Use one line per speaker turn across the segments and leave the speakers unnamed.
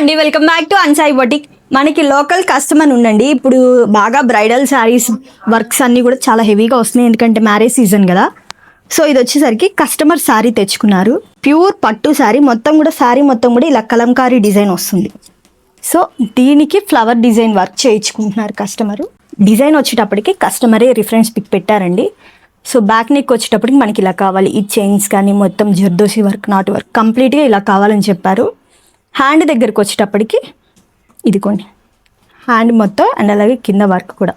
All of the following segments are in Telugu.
అండి, వెల్కమ్ బ్యాక్ టు అన్సాయి బొటిక్. మనకి లోకల్ కస్టమర్ ఉండండి. ఇప్పుడు బాగా బ్రైడల్ శారీస్ వర్క్స్ అన్నీ కూడా చాలా హెవీగా వస్తున్నాయి, ఎందుకంటే మ్యారేజ్ సీజన్ కదా. సో ఇది వచ్చేసరికి కస్టమర్ శారీ తెచ్చుకున్నారు. ప్యూర్ పట్టు శారీ మొత్తం కూడా, శారీ మొత్తం కూడా ఇలా కలంకారీ డిజైన్ వస్తుంది. సో దీనికి ఫ్లవర్ డిజైన్ వర్క్ చేయించుకుంటున్నారు కస్టమరు. డిజైన్ వచ్చేటప్పటికి కస్టమరే రిఫరెన్స్ పిక్ పెట్టారండి. సో బ్యాక్ నెక్ వచ్చేటప్పటికి మనకి ఇలా కావాలి, ఈ చైన్స్ కానీ మొత్తం జర్దోసి వర్క్, నాట్ వర్క్ కంప్లీట్గా ఇలా కావాలని చెప్పారు. హ్యాండ్ దగ్గరకు వచ్చేటప్పటికి ఇదిగోండి, హ్యాండ్ మొత్తం అండ్ అలాగే కింద వర్క్ కూడా.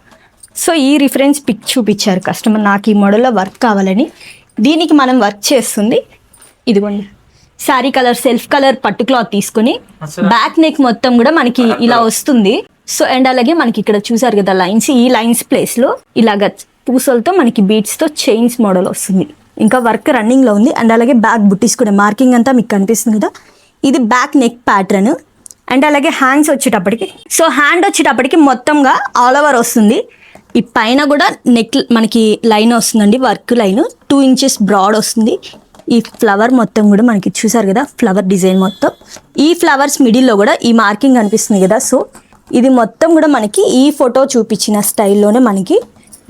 సో ఈ రిఫరెన్స్ పిక్ చూపించారు కస్టమర్, నాకు ఈ మోడల్లో వర్క్ కావాలని. దీనికి మనం వర్క్ చేస్తుంది ఇదిగోండి, శారీ కలర్ సెల్ఫ్ కలర్ పట్టు క్లాత్ తీసుకొని బ్యాక్ నెక్ మొత్తం కూడా మనకి ఇలా వస్తుంది. సో అండ్ అలాగే మనకి ఇక్కడ చూసారు కదా లైన్స్, ఈ లైన్స్ ప్లేస్లో ఇలాగ పూసలతో మనకి బీడ్స్తో చైన్స్ మోడల్ వస్తుంది. ఇంకా వర్క్ రన్నింగ్లో ఉంది. అండ్ అలాగే బ్యాక్ బుట్టీస్ కూడా, మార్కింగ్ అంతా మీకు కనిపిస్తుంది కదా, ఇది బ్యాక్ నెక్ ప్యాటర్న్. అండ్ అలాగే హ్యాండ్స్ వచ్చేటప్పటికి, సో హ్యాండ్ వచ్చేటప్పటికి మొత్తంగా ఆల్ ఓవర్ వస్తుంది. ఈ పైన కూడా నెక్ మనకి లైన్ వస్తుందండి, వర్క్ లైన్ 2 inches బ్రాడ్ వస్తుంది. ఈ ఫ్లవర్ మొత్తం కూడా మనకి చూసారు కదా, ఫ్లవర్ డిజైన్ మొత్తం. ఈ ఫ్లవర్స్ మిడిల్లో కూడా ఈ మార్కింగ్ కనిపిస్తుంది కదా. సో ఇది మొత్తం కూడా మనకి ఈ ఫోటో చూపించిన స్టైల్లోనే మనకి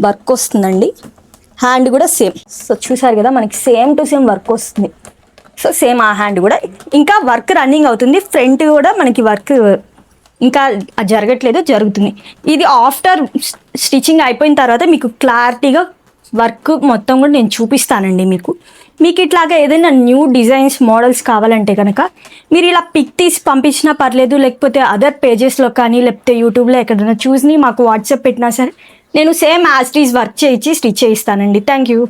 వర్క్ వస్తుందండి. హ్యాండ్ కూడా సేమ్, సో చూసారు కదా మనకి సేమ్ టు సేమ్ వర్క్ వస్తుంది. సో సేమ్ ఆ హ్యాండ్ కూడా ఇంకా వర్క్ రన్నింగ్ అవుతుంది. ఫ్రంట్ కూడా మనకి వర్క్ ఇంకా జరగట్లేదు, జరుగుతుంది. ఇది ఆఫ్టర్ స్టిచ్చింగ్ అయిపోయిన తర్వాత మీకు క్లారిటీగా వర్క్ మొత్తం కూడా నేను చూపిస్తానండి. మీకు ఇట్లాగా ఏదైనా న్యూ డిజైన్స్ మోడల్స్ కావాలంటే కనుక మీరు ఇలా పిక్ తీసి పంపించినా పర్లేదు, లేకపోతే అదర్ పేజెస్లో కానీ లేకపోతే యూట్యూబ్లో ఎక్కడైనా చూసి మాకు వాట్సాప్ పెట్టినా సరే నేను same as it is work చేయించి స్టిచ్ చేయిస్తానండి. Thank you.